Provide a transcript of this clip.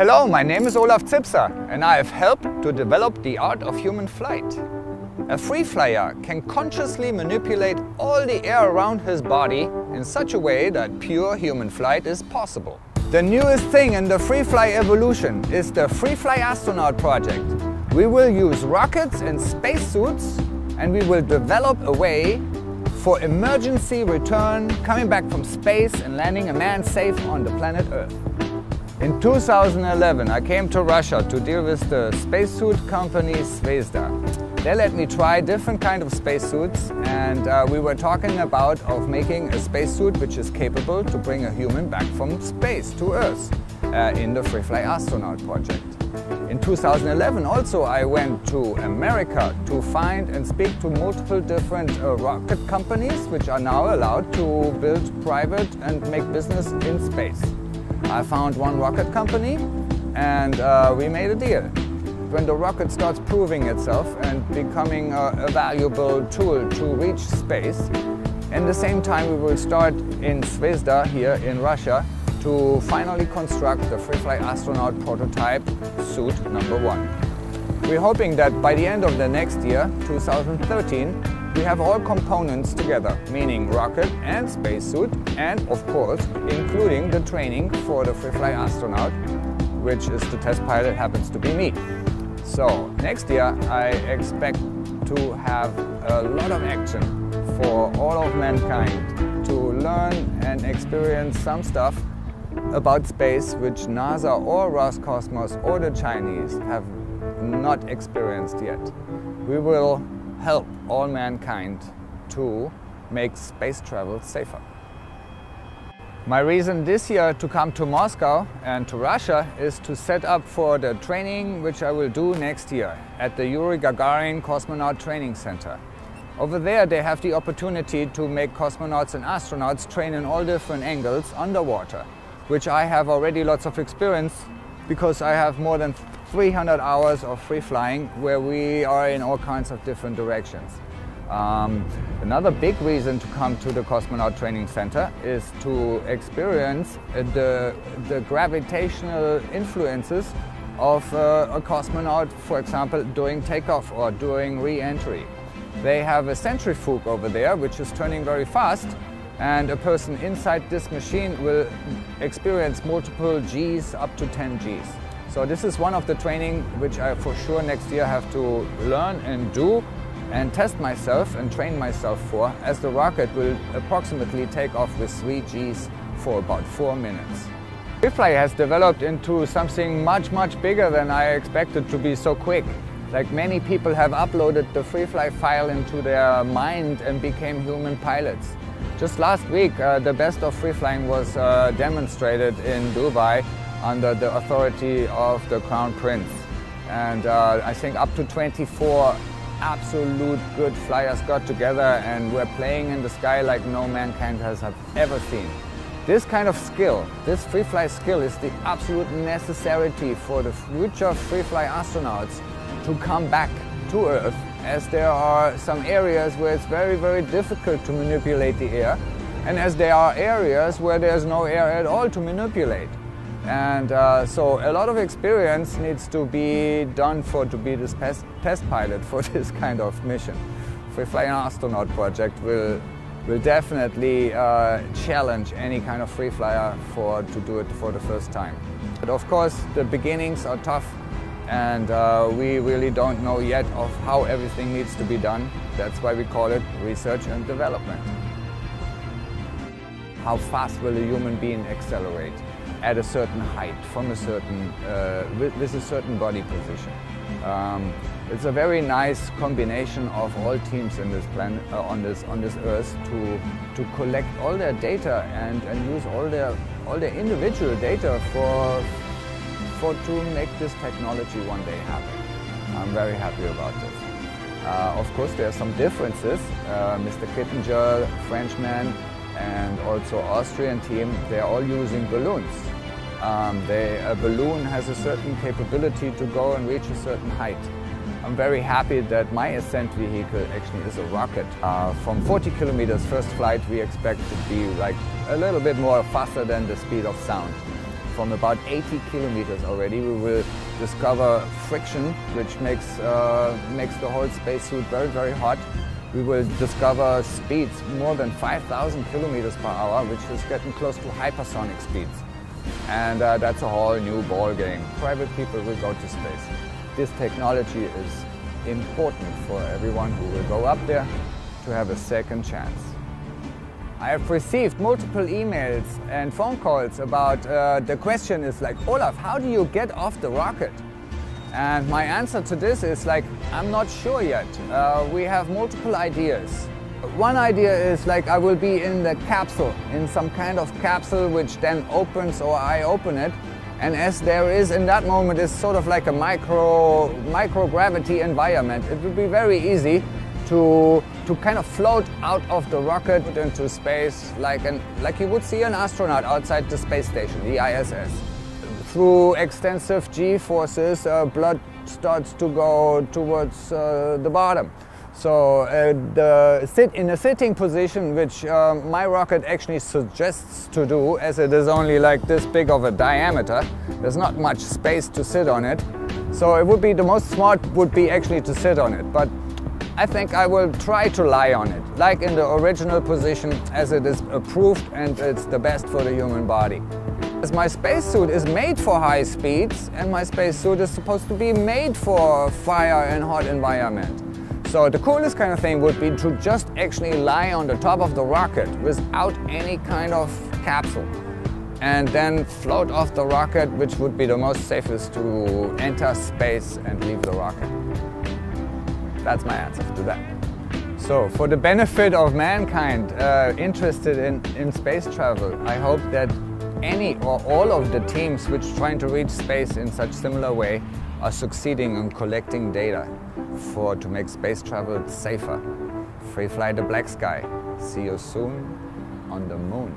Hello, my name is Olav Zipser and I have helped to develop the art of human flight. A free flyer can consciously manipulate all the air around his body in such a way that pure human flight is possible. The newest thing in the Freefly evolution is the Freefly Astronaut Project. We will use rockets and spacesuits and we will develop a way for emergency return, coming back from space and landing a man safe on the planet Earth. In 2011 I came to Russia to deal with the spacesuit company Zvezda. They let me try different kind of spacesuits and we were talking about making a spacesuit which is capable to bring a human back from space to Earth in the Freefly Astronaut Project. In 2011 also I went to America to find and speak to multiple different rocket companies which are now allowed to build private and make business in space. I found one rocket company and we made a deal. When the rocket starts proving itself and becoming a valuable tool to reach space, at the same time we will start in Zvezda here in Russia to finally construct the Freefly Astronaut prototype suit #1. We're hoping that by the end of the next year, 2013, we have all components together, meaning rocket and spacesuit, and of course, including the training for the Freefly Astronaut, which is the test pilot happens to be me. So next year I expect to have a lot of action for all of mankind to learn and experience some stuff about space which NASA or Roscosmos or the Chinese have not experienced yet. We will help all mankind to make space travel safer. My reason this year to come to Moscow and to Russia is to set up for the training which I will do next year at the Yuri Gagarin Cosmonaut Training Center. Over there they have the opportunity to make cosmonauts and astronauts train in all different angles underwater, which I have already lots of experience because I have more than 300 hours of free flying where we are in all kinds of different directions. Another big reason to come to the Cosmonaut Training Center is to experience the gravitational influences of a cosmonaut, for example, during takeoff or during re-entry. They have a centrifuge over there which is turning very fast, and a person inside this machine will experience multiple Gs up to 10 Gs. So this is one of the training which I for sure next year have to learn and do and test myself and train myself for, as the rocket will approximately take off with 3 Gs for about 4 minutes. Freefly has developed into something much bigger than I expected to be so quick. Like many people have uploaded the Freefly file into their mind and became human pilots. Just last week the best of free flying was demonstrated in Dubai under the authority of the Crown Prince. And I think up to 24 absolute good flyers got together and were playing in the sky like no mankind has ever seen. This kind of skill, this free fly skill, is the absolute necessity for the future free fly astronauts to come back to Earth, as there are some areas where it's very difficult to manipulate the air, and as there are areas where there's no air at all to manipulate. And so a lot of experience needs to be done to be this test pilot for this kind of mission. Freefly Astronaut Project will definitely challenge any kind of free flyer to do it for the first time. But of course the beginnings are tough and we really don't know yet of how everything needs to be done. That's why we call it research and development. How fast will a human being accelerate at a certain height, from a certain, with a certain body position. It's a very nice combination of all teams in this planet, on this Earth, to collect all their data and use all their individual data to make this technology one day happen. I'm very happy about this. Of course, there are some differences. Mr. Kittinger, Frenchman, and also Austrian team, they're all using balloons. A balloon has a certain capability to go and reach a certain height. I'm very happy that my ascent vehicle actually is a rocket. From 40 kilometers first flight, we expect to be like a little bit more faster than the speed of sound. from about 80 kilometers already. We will discover friction, which makes the whole spacesuit very, very hot. We will discover speeds more than 5,000 kilometers per hour, which is getting close to hypersonic speeds. And that's a whole new ball game. Private people will go to space. This technology is important for everyone who will go up there to have a second chance. I have received multiple emails and phone calls about the question is like, Olav, how do you get off the rocket? And my answer to this is like, I'm not sure yet. We have multiple ideas. One idea is like I will be in the capsule, in some kind of capsule which then opens or I open it. And as there is in that moment is sort of like a microgravity environment, it will be very easy to kind of float out of the rocket into space like you would see an astronaut outside the space station, the ISS. Through extensive G-forces, blood starts to go towards the bottom. So in a sitting position, which my rocket actually suggests to do, as it is only like this big of a diameter, there's not much space to sit on it. So it would be the most smart would be actually to sit on it. But I think I will try to lie on it, like in the original position as it is approved and it's the best for the human body. As my spacesuit is made for high speeds and my spacesuit is supposed to be made for fire and hot environment. So the coolest kind of thing would be to just actually lie on the top of the rocket without any kind of capsule and then float off the rocket, which would be the most safest to enter space and leave the rocket. That's my answer to that. So for the benefit of mankind interested in space travel, I hope that any or all of the teams which are trying to reach space in such similar way are succeeding in collecting data to make space travel safer. Free fly the black sky. See you soon on the moon.